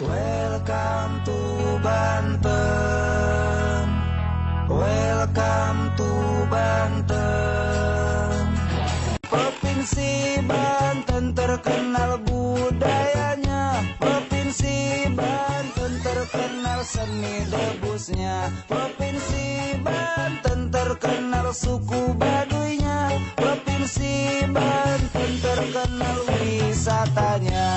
Welcome to Banten, welcome to Banten. Provinsi Banten terkenal budayanya, Provinsi Banten terkenal seni debusnya, Provinsi Banten terkenal suku Baduynya, Provinsi Banten terkenal wisatanya.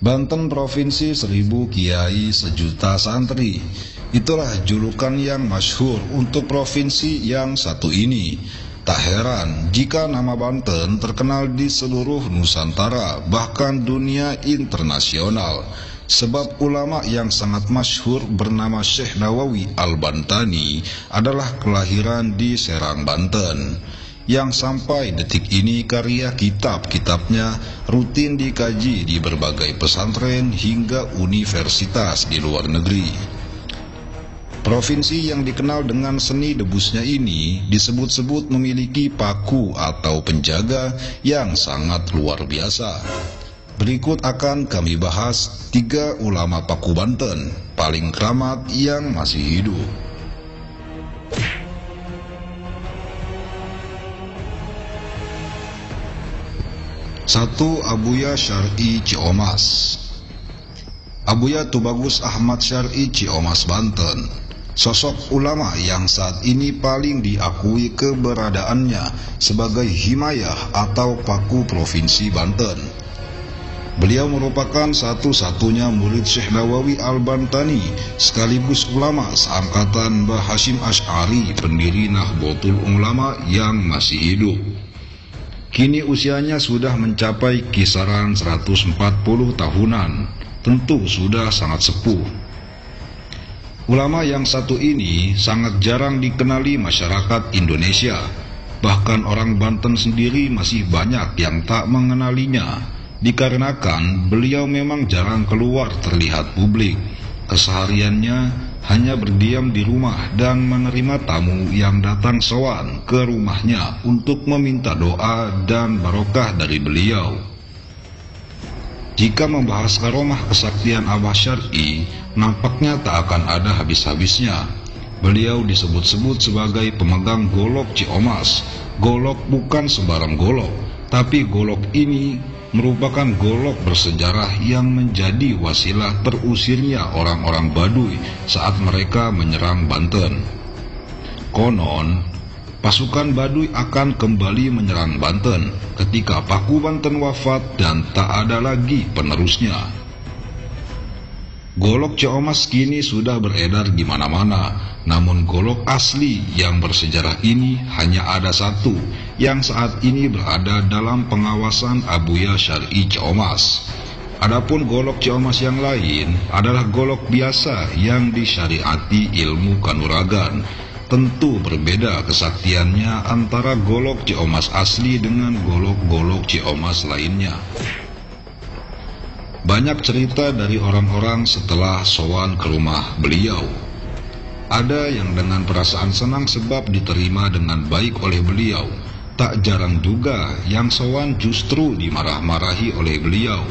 Banten Provinsi 1000 Kiai Sejuta Santri. Itulah julukan yang masyhur untuk provinsi yang satu ini. Tak heran jika nama Banten terkenal di seluruh Nusantara, bahkan dunia internasional. Sebab ulama yang sangat masyhur bernama Syekh Nawawi Al-Bantani adalah kelahiran di Serang, Banten, yang sampai detik ini karya kitab-kitabnya rutin dikaji di berbagai pesantren hingga universitas di luar negeri. Provinsi yang dikenal dengan seni debusnya ini disebut-sebut memiliki paku atau penjaga yang sangat luar biasa. Berikut akan kami bahas 3 ulama paku Banten paling keramat yang masih hidup. 1. Abuya Syar'i Ciomas. Abuya Tubagus Ahmad Syar'i Ciomas, Banten, sosok ulama yang saat ini paling diakui keberadaannya sebagai himayah atau paku Provinsi Banten. Beliau merupakan satu-satunya murid Syekh Nawawi Al-Bantani sekaligus ulama seangkatan Mbah Hashim Asy'ari, pendiri Nahdlatul Ulama yang masih hidup. Kini usianya sudah mencapai kisaran 140 tahunan, tentu sudah sangat sepuh. Ulama yang satu ini sangat jarang dikenali masyarakat Indonesia, bahkan orang Banten sendiri masih banyak yang tak mengenalinya, dikarenakan beliau memang jarang keluar terlihat publik. Kesehariannya hanya berdiam di rumah dan menerima tamu yang datang sowan ke rumahnya untuk meminta doa dan barokah dari beliau. Jika membahas karomah kesaktian Abah Syar'i, nampaknya tak akan ada habis-habisnya. Beliau disebut-sebut sebagai pemegang golok Ciomas. Golok bukan sembarang golok, tapi golok ini merupakan golok bersejarah yang menjadi wasilah terusirnya orang-orang Baduy saat mereka menyerang Banten. Konon, pasukan Baduy akan kembali menyerang Banten ketika Paku Banten wafat dan tak ada lagi penerusnya. Golok Ciomas kini sudah beredar di mana-mana, namun golok asli yang bersejarah ini hanya ada satu, yang saat ini berada dalam pengawasan Abuya Syar'i Ciomas. Adapun golok Ciomas yang lain adalah golok biasa yang disyariati ilmu kanuragan. Tentu berbeda kesaktiannya antara golok Ciomas asli dengan golok-golok Ciomas lainnya. Banyak cerita dari orang-orang setelah sowan ke rumah beliau. Ada yang dengan perasaan senang sebab diterima dengan baik oleh beliau. Tak jarang juga yang sowan justru dimarah-marahi oleh beliau.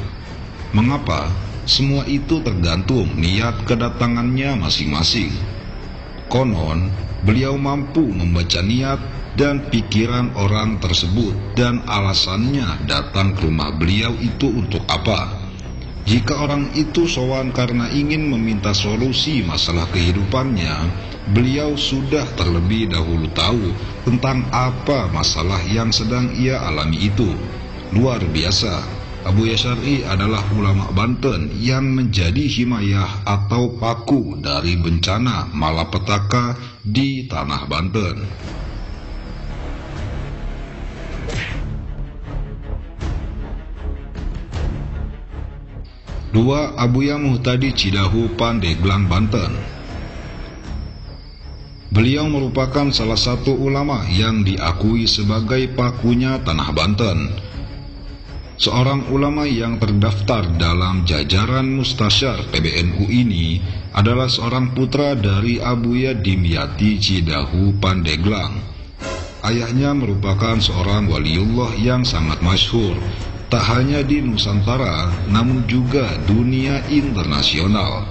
Mengapa? Semua itu tergantung niat kedatangannya masing-masing. Konon, beliau mampu membaca niat dan pikiran orang tersebut dan alasannya datang ke rumah beliau itu untuk apa. Jika orang itu sowan karena ingin meminta solusi masalah kehidupannya, beliau sudah terlebih dahulu tahu tentang apa masalah yang sedang ia alami itu. Luar biasa, Abuya Syar'i adalah ulama Banten yang menjadi himayah atau paku dari bencana malapetaka di tanah Banten. 2. 2. Abuya Muhtadi Cidahu, Pandeglang, Banten. Beliau merupakan salah satu ulama yang diakui sebagai pakunya tanah Banten. Seorang ulama yang terdaftar dalam jajaran Mustasyar PBNU ini adalah seorang putra dari Abuya Dimyati Cidahu, Pandeglang. Ayahnya merupakan seorang waliullah yang sangat masyhur, tak hanya di Nusantara, namun juga dunia internasional.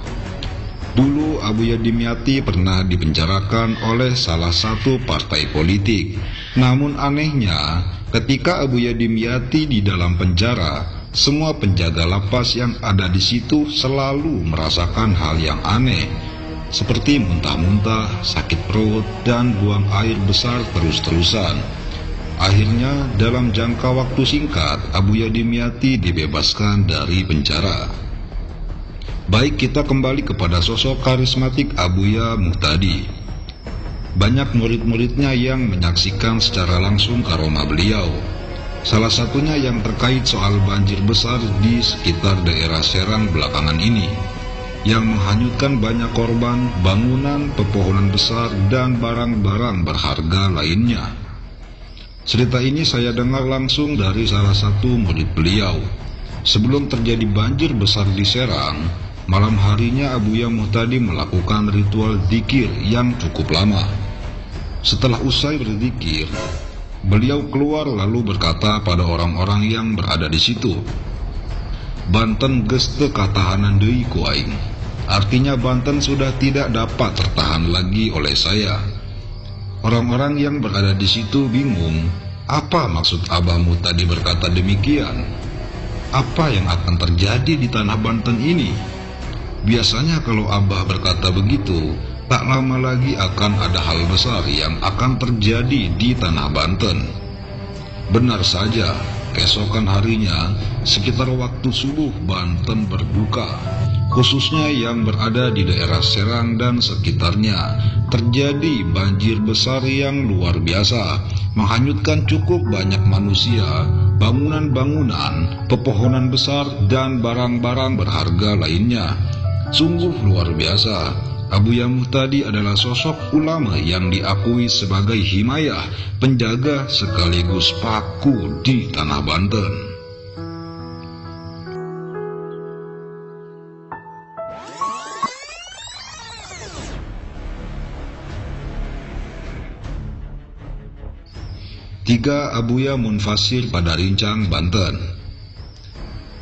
Dulu Abuya Dimyati pernah dipenjarakan oleh salah satu partai politik. Namun anehnya, ketika Abuya Dimyati di dalam penjara, semua penjaga lapas yang ada di situ selalu merasakan hal yang aneh, seperti muntah-muntah, sakit perut, dan buang air besar terus-terusan. Akhirnya, dalam jangka waktu singkat, Abuya Dimyati dibebaskan dari penjara. Baik, kita kembali kepada sosok karismatik Abuya Muhtadi. Banyak murid-muridnya yang menyaksikan secara langsung karomah beliau. Salah satunya yang terkait soal banjir besar di sekitar daerah Serang belakangan ini, yang menghanyutkan banyak korban, bangunan, pepohonan besar, dan barang-barang berharga lainnya. Cerita ini saya dengar langsung dari salah satu murid beliau. Sebelum terjadi banjir besar di Serang, malam harinya Abuya Muhtadi melakukan ritual dzikir yang cukup lama. Setelah usai berzikir, beliau keluar lalu berkata pada orang-orang yang berada di situ, "Banten geus teu katahanan deui ku aing." Artinya Banten sudah tidak dapat tertahan lagi oleh saya. Orang-orang yang berada di situ bingung, apa maksud Abah Muhtadi berkata demikian? Apa yang akan terjadi di tanah Banten ini? Biasanya kalau Abah berkata begitu, tak lama lagi akan ada hal besar yang akan terjadi di tanah Banten. Benar saja, keesokan harinya, sekitar waktu subuh Banten berduka. Khususnya yang berada di daerah Serang dan sekitarnya, terjadi banjir besar yang luar biasa, menghanyutkan cukup banyak manusia, bangunan-bangunan, pepohonan besar, dan barang-barang berharga lainnya. Sungguh luar biasa. Abuya Muhtadi adalah sosok ulama yang diakui sebagai himayah, penjaga sekaligus paku di tanah Banten. Tiga, Abuya Munfasir Padarincang, Banten.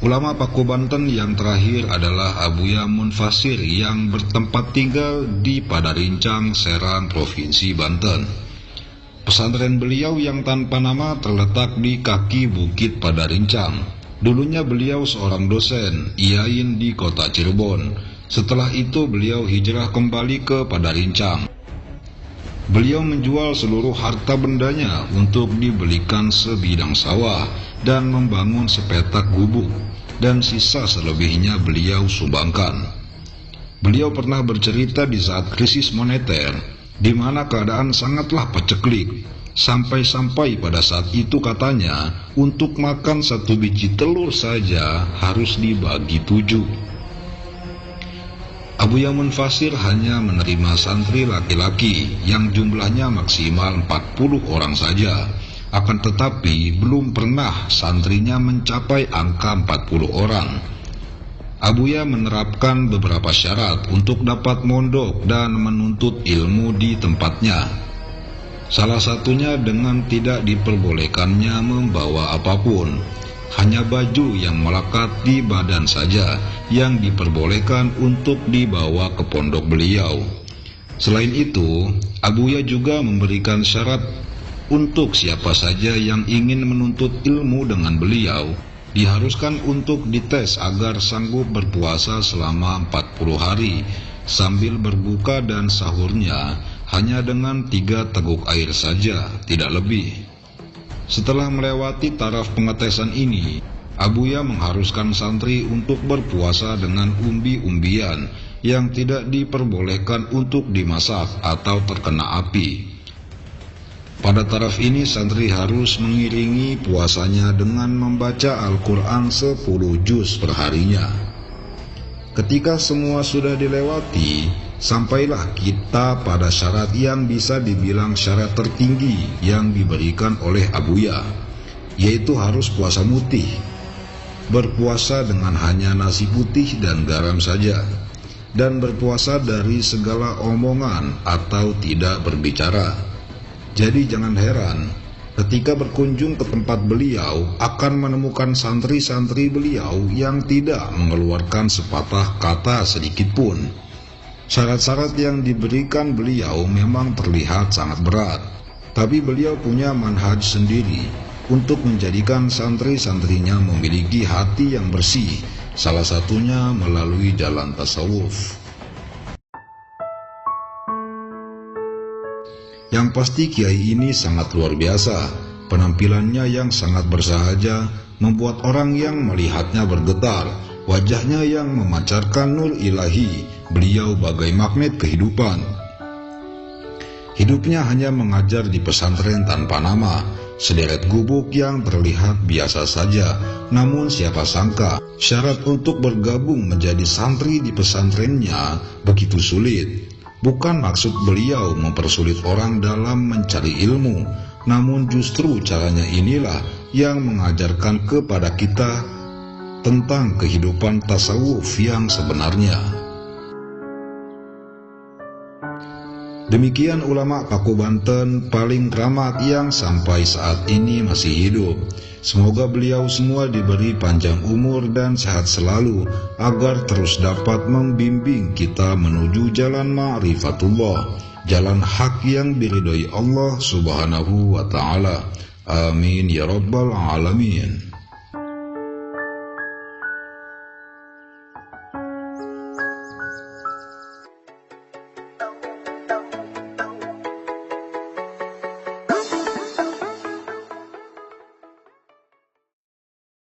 Ulama paku Banten yang terakhir adalah Abuya Munfasir yang bertempat tinggal di Padarincang, Serang, Provinsi Banten. Pesantren beliau yang tanpa nama terletak di kaki Bukit Padarincang. Dulunya beliau seorang dosen, IAIN di kota Cirebon. Setelah itu beliau hijrah kembali ke Padarincang. Beliau menjual seluruh harta bendanya untuk dibelikan sebidang sawah dan membangun sepetak gubuk, dan sisa selebihnya beliau sumbangkan. Beliau pernah bercerita di saat krisis moneter, di mana keadaan sangatlah paceklik, sampai-sampai pada saat itu katanya, untuk makan 1 biji telur saja harus dibagi 7. Abuya Munfasir hanya menerima santri laki-laki yang jumlahnya maksimal 40 orang saja. Akan tetapi belum pernah santrinya mencapai angka 40 orang. Abuya menerapkan beberapa syarat untuk dapat mondok dan menuntut ilmu di tempatnya. Salah satunya dengan tidak diperbolehkannya membawa apapun. Hanya baju yang melekat di badan saja yang diperbolehkan untuk dibawa ke pondok beliau. Selain itu, Abuya juga memberikan syarat untuk siapa saja yang ingin menuntut ilmu dengan beliau, diharuskan untuk dites agar sanggup berpuasa selama 40 hari, sambil berbuka dan sahurnya hanya dengan 3 teguk air saja, tidak lebih. Setelah melewati taraf pengetesan ini, Abuya mengharuskan santri untuk berpuasa dengan umbi-umbian yang tidak diperbolehkan untuk dimasak atau terkena api. Pada taraf ini santri harus mengiringi puasanya dengan membaca Al-Quran 10 juz perharinya. Ketika semua sudah dilewati, sampailah kita pada syarat yang bisa dibilang syarat tertinggi yang diberikan oleh Abuya, yaitu harus puasa mutih. Berpuasa dengan hanya nasi putih dan garam saja, dan berpuasa dari segala omongan atau tidak berbicara. Jadi jangan heran ketika berkunjung ke tempat beliau akan menemukan santri-santri beliau yang tidak mengeluarkan sepatah kata sedikit pun. Syarat-syarat yang diberikan beliau memang terlihat sangat berat, tapi beliau punya manhaj sendiri untuk menjadikan santri-santrinya memiliki hati yang bersih, salah satunya melalui jalan tasawuf. Yang pasti kiai ini sangat luar biasa. Penampilannya yang sangat bersahaja membuat orang yang melihatnya bergetar. Wajahnya yang memancarkan nur ilahi. Beliau bagai magnet kehidupan. Hidupnya hanya mengajar di pesantren tanpa nama. Sederet gubuk yang terlihat biasa saja. Namun siapa sangka syarat untuk bergabung menjadi santri di pesantrennya begitu sulit. Bukan maksud beliau mempersulit orang dalam mencari ilmu, namun justru caranya inilah yang mengajarkan kepada kita tentang kehidupan tasawuf yang sebenarnya. Demikian ulama Paku Banten paling keramat yang sampai saat ini masih hidup. Semoga beliau semua diberi panjang umur dan sehat selalu agar terus dapat membimbing kita menuju jalan ma'rifatullah, jalan hak yang diridhoi Allah Subhanahu wa ta'ala. Amin ya rabbal alamin.